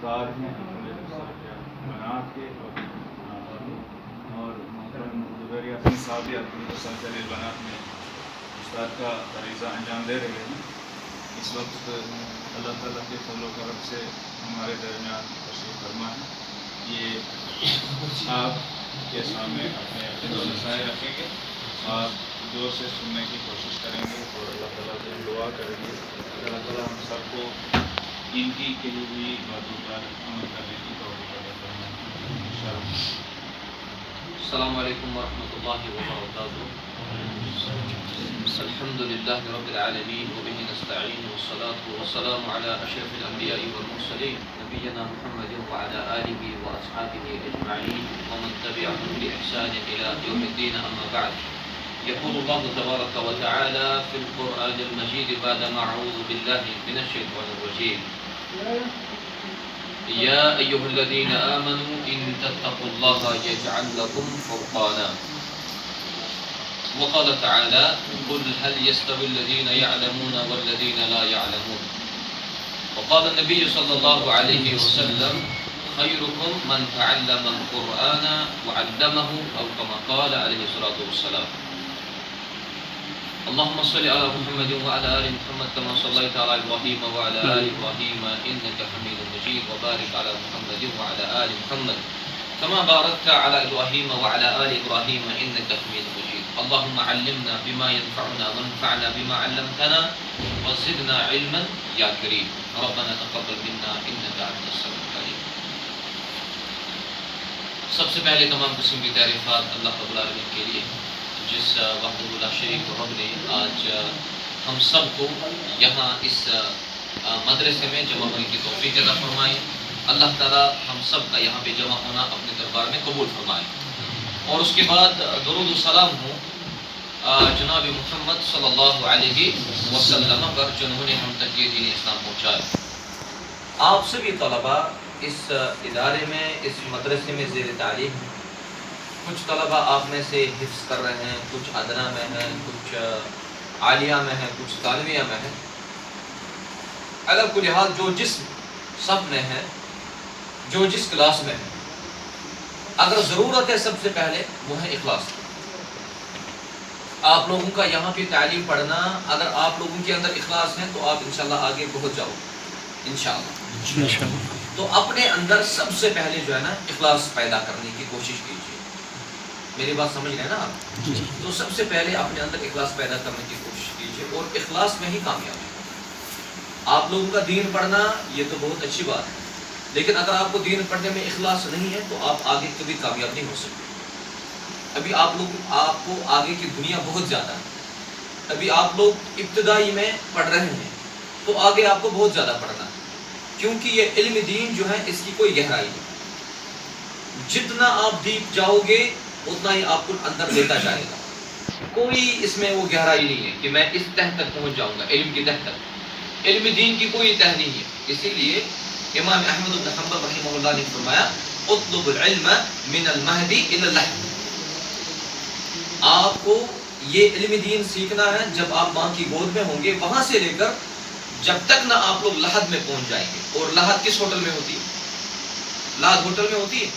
استاد ہیں بنات کے اور محترم زبیر یاسین صاحب بھی الحمد بنات میں استاد کا فریضہ انجام دے رہے ہیں. اس وقت اللہ تعالیٰ کے فضل و کرم سے ہمارے درمیان تشریف فرما ہے. یہ آپ کے سامنے اپنے مسائل رکھیں گے, آپ زور سے سننے کی کوشش کریں گے اور اللہ تعالیٰ سے دعا کریں گے. اللہ تعالیٰ ہم سب کو ان کی کہی ہوئی باتوں پر عمل کرنے کی توفیق عطا فرمائے انشاءاللہ. السلام علیکم ورحمۃ اللہ وبرکاتہ. الحمد للہ رب العالمین وبہ نستعین والصلاة والسلام علی اشرف الانبیاء والمرسلین نبینا محمد وعلی آلہ واصحابہ اجمعین ومن تبعهم بإحسان الى یوم الدین. اما بعد, يقول الله تبارك وتعالى في القرآن المجيد بعدما أعوذ بالله من الشيطان الرجيم: يا أيها الذين آمنوا إن تتقوا الله يجعل لكم فرقانا. وقال تعالى: قل هل يستوي الذين يعلمون والذين لا يعلمون. وقال النبي صلى الله عليه وسلم: خيركم من تعلم القرآن وعلمه، أو كما قال عليه الصلاة والسلام. اللهم صل على محمد وعلى آل محمد كما صليت على إبراهيم وعلى آل إبراهيم إنك حميد مجيد, وبارك على محمد وعلى آل محمد كما باركت على إبراهيم وعلى آل إبراهيم إنك حميد مجيد. اللهم علمنا بما ينفعنا وانفعنا بما علمتنا وزدنا علما يا كريم. ربنا تقبل منا إنك أنت السميع العليم. سب سے پہلے تمام قسم کی تعریفات اللہ رب العالمین کے لیے, جس وحدہ لا شریک رب نے آج ہم سب کو یہاں اس مدرسے میں جمع ہونے کی توفیق عطا فرمائی. اللہ تعالیٰ ہم سب کا یہاں پہ جمع ہونا اپنے دربار میں قبول فرمائے. اور اس کے بعد درود و سلام ہو جناب محمد صلی اللہ علیہ وسلم پر, جنہوں نے ہم تک یہ دین اسلام پہنچایا. آپ سبھی طلباء اس ادارے میں, اس مدرسے میں زیر تعلیم ہیں. کچھ طلباء آپ میں سے حفظ کر رہے ہیں, کچھ ادنا میں ہیں, کچھ عالیہ میں ہیں, کچھ ثانویہ میں ہیں. علی کل حال جو جس صف میں ہے, جو جس کلاس میں ہے, اگر ضرورت ہے سب سے پہلے وہ ہے اخلاص. آپ لوگوں کا یہاں پہ تعلیم پڑھنا, اگر آپ لوگوں کے اندر اخلاص ہے تو آپ انشاءاللہ آگے پہنچ جاؤ انشاءاللہ. تو اپنے اندر سب سے پہلے جو ہے نا اخلاص پیدا کرنے کی کوشش کیجیے. میری بات سمجھ رہے ہیں نا آپ؟ تو سب سے پہلے اپنے اندر اخلاص پیدا کرنے کی کوشش کیجیے, اور اخلاص میں ہی کامیاب ہے. آپ لوگوں کا دین پڑھنا یہ تو بہت اچھی بات ہے, لیکن اگر آپ کو دین پڑھنے میں اخلاص نہیں ہے تو آپ آگے کبھی کامیاب نہیں ہو سکتے. ابھی آپ کو آگے کی دنیا بہت زیادہ ہے. ابھی آپ لوگ ابتدائی میں پڑھ رہے ہیں تو آگے آپ کو بہت زیادہ پڑھنا ہے, کیونکہ یہ علم دین جو ہے اس کی کوئی گہرائی نہیں. جتنا آپ ڈیپ جاؤ گے اتنا ہی آپ کو اندر لیتا جائے گا. کوئی اس میں وہ گہرائی نہیں ہے کہ میں اس تہ تک پہنچ جاؤں گا. علم کی تہ تک, علم دین کی کوئی تہ نہیں ہے. اسی لیے امام احمد بن حنبل رحمہ اللہ نے فرمایا: اطلب العلم من المہدی الی اللحد. آپ کو یہ علم دین سیکھنا ہے جب آپ ماں کی گود میں ہوں گے, وہاں سے لے کر جب تک نہ آپ لوگ لحد میں پہنچ جائیں گے. اور لحد کس ہوٹل میں ہوتی ہے؟ لحد ہوٹل میں ہوتی ہے.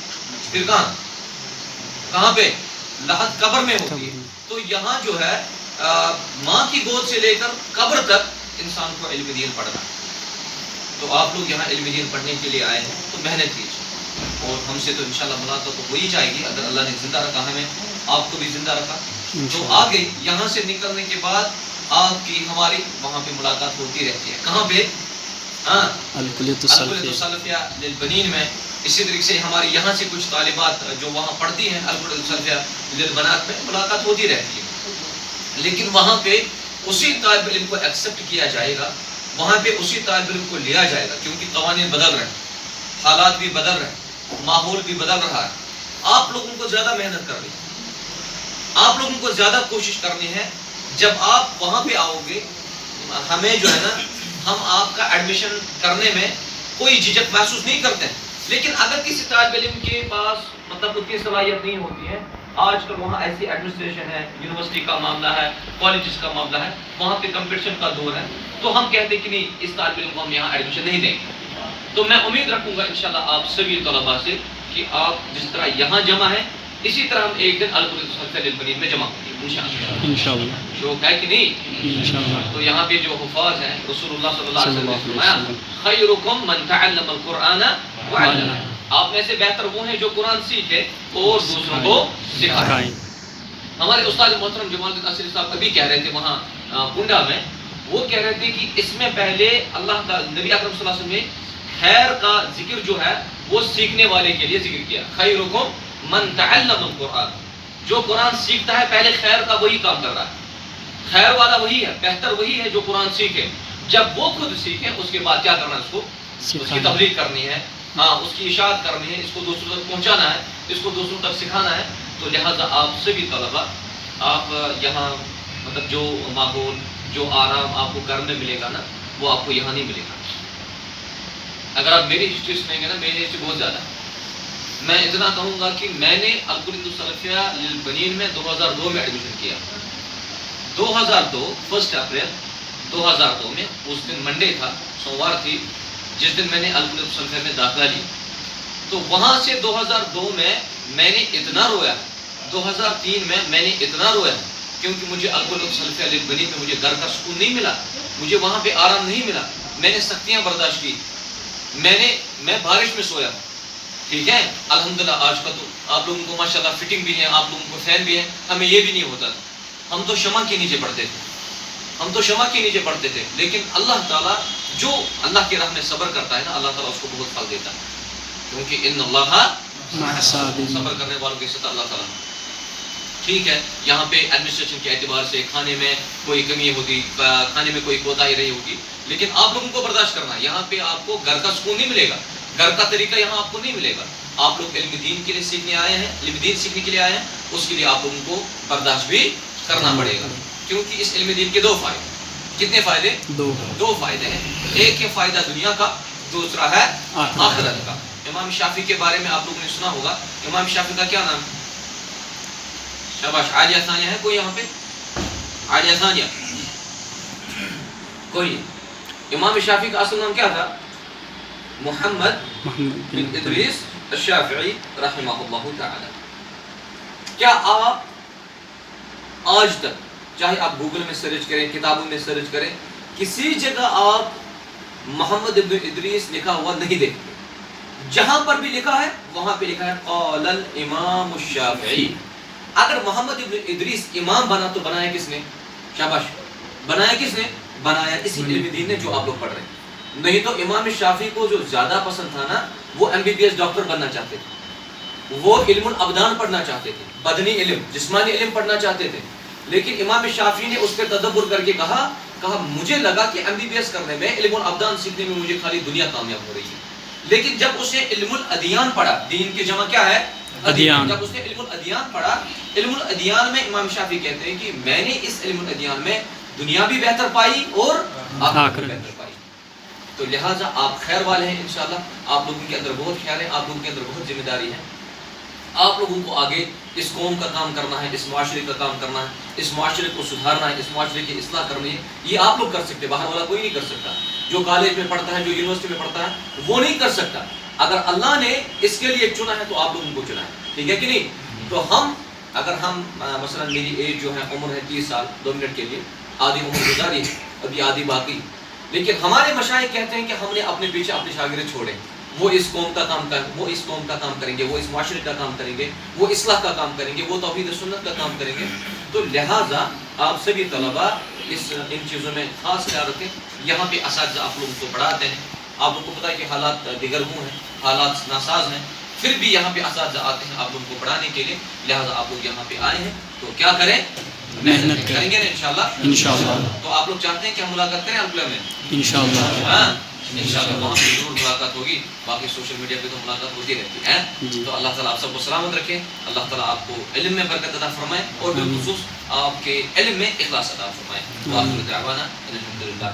پھر کہاں پہ؟ لحد قبر میں ہوتی ہے. تو یہاں جو ہے ماں کی گود سے لے کر قبر تک انسان کو علم دین پڑھنا ہے. تو آپ لوگ یہاں علم دین پڑھنے کے لیے آئے ہیں تو محنت کیجیے, اور ہم سے تو انشاءاللہ ملاقات تو ہو ہی جائے گی. اگر اللہ نے زندہ رکھا ہمیں, آپ کو بھی زندہ رکھا, تو آگے یہاں سے نکلنے کے بعد آپ کی ہماری وہاں پہ ملاقات ہوتی رہتی ہے. کہاں پہ؟ الکلیۃ السلفیہ للبنین میں. اسی طریقے سے ہماری یہاں سے کچھ طالبات جو وہاں پڑھتی ہیں الکلیۃ السلفیہ للبنات میں, ملاقات ہوتی رہتی ہے. لیکن وہاں پہ اسی طالب علم کو ایکسیپٹ کیا جائے گا, وہاں پہ اسی طالب علم کو لیا جائے گا, کیونکہ قوانین بدل رہے ہیں, حالات بھی بدل رہے ہیں, ماحول بھی بدل رہا ہے. آپ لوگوں کو زیادہ محنت کرنی ہے, آپ لوگوں کو زیادہ کوشش کرنی ہے. جب آپ وہاں پہ آؤ گے, ہمیں جو ہے نا, ہم آپ کا ایڈمیشن کرنے میں کوئی جھجک محسوس نہیں کرتے ہیں. لیکن اگر کسی طالب علم کے پاس مطلب اتنی صلاحیت نہیں ہوتی ہے, آج کل وہاں ایسی ایڈمنسٹریشن ہے, یونیورسٹی کا معاملہ ہے, کالجز کا معاملہ ہے, وہاں پہ کمپٹیشن کا دور ہے, تو ہم کہتے ہیں کہ نہیں, اس طالب علم کو ہم یہاں ایڈمیشن نہیں دیں گے. تو میں امید رکھوں گا انشاءاللہ آپ سبھی طلباء سے کہ آپ جس طرح یہاں جمع ہیں اسی طرح ہم ایک دن القرآن صلفہ للبنین میں جمع ہوں گے انشاءاللہ. شوق ہے کہ نہیں؟ تو یہاں پہ جو حفاظ ہیں رسول اللہ صلی اللہ علیہ وسلم نے فرمایا خیرکم من تعلم القرآن وعلمہ. آپ میں سے بہتر وہ ہیں جو قرآن سیکھے اور دوسروں کو سکھائے. ہمارے استاد محترم جمال الدین اصلی صاحب کبھی کہہ رہے تھے وہاں کنڈا میں، وہ کہہ رہے تھے کہ اس میں پہلے اللہ تعالی نبی اکرم صلی اللہ علیہ وسلم نے خیر کا ذکر جو ہے وہ سیکھنے والے کے لیے ذکر کیا. خیرکم من تعلم القرآن، جو قرآن سیکھتا ہے پہلے خیر کا وہی کام کر رہا ہے. خیر والا وہی ہے، بہتر وہی ہے جو قرآن سیکھے. جب وہ خود سیکھے اس کے بعد کیا کرنا ہے، اس کی تبلیغ کرنی ہے، ہاں اس کی اشاعت کرنی ہے، اس کو دوسروں تک پہنچانا ہے، اس کو دوسروں تک سکھانا ہے. تو لہٰذا آپ سبھی طلباء آپ یہاں مطلب جو ماحول جو آرام آپ کو گھر میں ملے گا نا وہ آپ کو یہاں نہیں ملے گا. اگر آپ میری ہسٹری سنیں گے نا، میری ہسٹری بہت زیادہ ہے. میں اتنا کہوں گا کہ میں نے القرآن الصلفیہ للبنین میں 2002 میں ایڈمیشن کیا. 2002 1 اپریل 2002 میں، اس دن منڈے تھا، سوموار تھی، جس دن میں نے القرآن الصلفیہ میں داخلہ لی. تو وہاں سے 2002 میں نے اتنا رویا، 2003 میں نے اتنا رویا کیونکہ مجھے القرآن الصلفیہ للبنین میں مجھے گھر کا سکون نہیں ملا، مجھے وہاں پہ آرام نہیں ملا. میں نے سختیاں برداشت کی، میں بارش میں سویا. ٹھیک ہے، الحمدللہ آج کا تو آپ لوگوں کو ماشاءاللہ فٹنگ بھی ہے، آپ لوگوں کو فین بھی ہے، ہمیں یہ بھی نہیں ہوتا. ہم تو شمع کے نیچے پڑھتے تھے، لیکن اللہ تعالیٰ جو اللہ کی راہ میں صبر کرتا ہے نا، اللہ تعالیٰ اس کو بہت پھل دیتا ہے. کیونکہ ان اللہ صبر کرنے والوں کے ساتھ اللہ تعالیٰ. ٹھیک ہے، یہاں پہ ایڈمنسٹریشن کے اعتبار سے کھانے میں کوئی کمی ہوگی، کھانے میں کوئی کوتاہی رہی ہوگی، لیکن آپ لوگوں کو برداشت کرنا. یہاں پہ آپ کو گھر کا سکون نہیں ملے گا، گھر کا طریقہ یہاں آپ کو نہیں ملے گا. آپ لوگ علم دین کے لیے سیکھنے آئے ہیں، علم دین سیکھنے کے لیے آئے ہیں، اس کے لیے آپ لوگوں کو برداشت بھی کرنا پڑے گا. کیونکہ اس علم دین کے 2 فائدے. کتنے فائدے؟ 2 فائدے ہیں. ایک ہے فائدہ دنیا کا، دوسرا ہے آخرت کا. امام شافعی کے بارے میں آپ لوگوں نے سنا ہوگا. امام شافعی کا کیا نام؟ شاباش، عالیہ ثانیہ ہے کوئی یہاں پہ؟ عالیہ ثانیہ کوئی نہیں. امام شافعی کا اصل نام کیا تھا؟ محمد بن ادریس الشافعی رحمہ اللہ تعالی. کیا آپ آج تک چاہے آپ گوگل میں سرچ کریں، کتابوں میں سرچ کریں، کسی جگہ آپ محمد بن ادریس لکھا ہوا نہیں دیکھتے؟ جہاں پر بھی لکھا ہے وہاں پہ لکھا ہے قال الامام الشافعی. اگر محمد بن ادریس امام بنا تو بنایا کس نے؟ شاباش، بنایا کس نے؟ بنایا اسی علم دین نے جو آپ لوگ پڑھ رہے ہیں. نہیں تو امام شافعی کو جو زیادہ پسند تھا نا، وہ MBBS ڈاکٹر بننا چاہتے تھے، وہ علم الابدان پڑھنا چاہتے تھے، بدنی علم، جسمانی علم پڑھنا چاہتے تھے. لیکن امام شافعی نے اس پہ تدبر کر کے کہا مجھے لگا کہ MBBS کرنے میں، علم الابدان سیکھنے میں مجھے خالی دنیا کامیاب ہو رہی ہے. لیکن جب اس نے علم الادیان پڑھا، دین کی جمع کیا ہے؟ ادیان. جب اس نے علم الادیان پڑھا، علم الادیان میں امام شافعی کہتے ہیں کہ میں نے اس علم الادیان میں دنیا بھی بہتر پائی اور آخرت بھی بہتر پائی. تو لہٰذا آپ خیر والے ہیں انشاءاللہ. آپ لوگوں کے اندر بہت خیال ہے، آپ لوگوں کے اندر بہت ذمہ داری ہے. آپ لوگوں کو آگے اس قوم کا کام کرنا ہے، اس معاشرے کا کام کرنا ہے، اس معاشرے کو سدھارنا ہے، اس معاشرے کی اصلاح کرنی ہے. یہ آپ لوگ کر سکتے، باہر والا کوئی نہیں کر سکتا. جو کالج میں پڑھتا ہے، جو یونیورسٹی میں پڑھتا ہے، وہ نہیں کر سکتا. اگر اللہ نے اس کے لیے چنا ہے تو آپ لوگوں کو چنا ہے. ٹھیک ہے کہ نہیں؟ تو اگر ہم مثلا میری ایج جو ہے، عمر ہے 30 سال، 2 منٹ کے لیے آدھی عمر گزاری ہے، ابھی آدھی باقی. لیکن ہمارے مشائخ کہتے ہیں کہ ہم نے اپنے پیچھے اپنے شاگرد چھوڑے، وہ اس قوم کا کام وہ اس قوم کا کام کریں گے، وہ اس معاشرے کا کام کریں گے، وہ اصلاح کا کام کریں گے، وہ توحید و سنت کا کام کریں گے. تو لہٰذا آپ سبھی طلباء ان چیزوں میں خاص خیال رکھیں. یہاں پہ اساتذہ آپ لوگوں کو پڑھاتے ہیں، آپ لوگوں کو پتہ ہے کہ حالات دگرگوں ہیں، حالات ناساز ہیں، پھر بھی یہاں پہ اساتذہ آتے ہیں آپ لوگوں کو پڑھانے کے لیے. لہٰذا آپ لوگ یہاں پہ آئے ہیں تو کیا کریں؟ محنت کریں گے نا انشاءاللہ. تو آپ لوگ چاہتے ہیں کہ ہم ملاقات کریں القلعہ میں؟ انشاءاللہ وہاں پہ ضرور ملاقات ہوگی. باقی سوشل میڈیا پہ تو ملاقات ہوتی رہتی ہے. تو اللہ تعالیٰ آپ سب کو سلامت رکھے، اللہ تعالیٰ آپ کو علم میں برکت عطا فرمائے اور بالخصوص آپ کے علم میں اخلاص عطا فرمائے. وآخر دعوانا الحمدللہ.